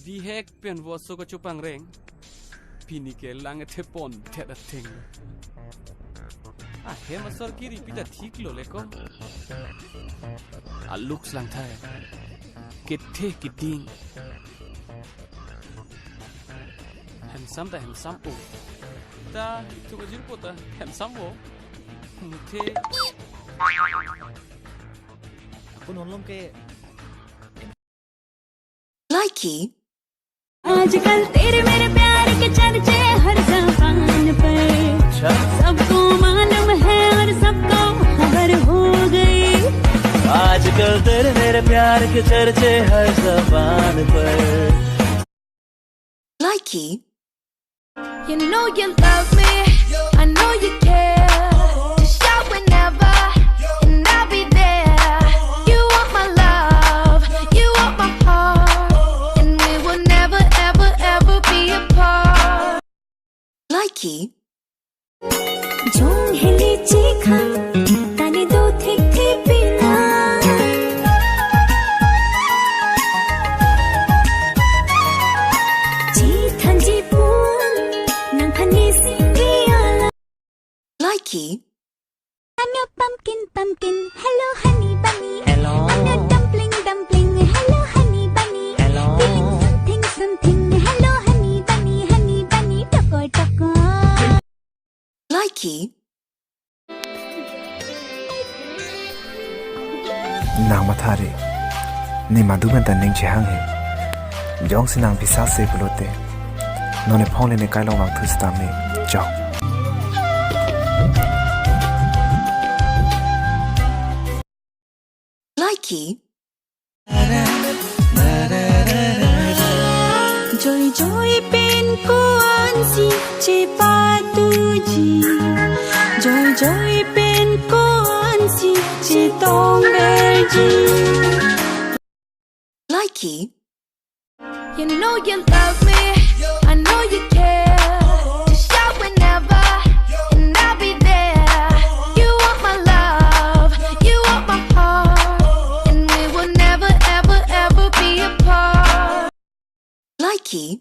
Dihek pen voso ko chupang reng. Pinike lang te pon tera ting. He masor kiri pita thik lo leko. Looks lang thai. Kithe kiting. Handsome po. Ta itu ko jil po ta handsome wo. Muthe. Aku nolong ke Likey आजकल तेरे मेरे प्यार के चर्चे हर ज़बान पर सबको मालूम है और सबको खबर हो गई आजकल तेरे मेरे प्यार के चर्चे हर ज़बान पर Likey You know you love me I know you care Just shout whenever and I'll be there You want my love You want my heart And we will never ever ever be apart Likey Jong hai lichi kha tane do thik thi pina Ji thanji pun nang khani singiala Likey I'm your pumpkin pumpkin hello honey bunny Hello I'm your dumpling dumpling hello honey bunny Hello Feeling something something hello honey bunny toko toko Likey Nang mathari ni madu ben tan ning che hang he jong sinang pisa se pulote none phone ne kai long wang thu sta me jong Likey Joy joy pen ko ansi che patu ji Joy joy pen ko ansi che tong ji Likey You know you love me I know you care Just shout whenever and I'll be there You want my love You want my heart And we will never ever ever be apart Likey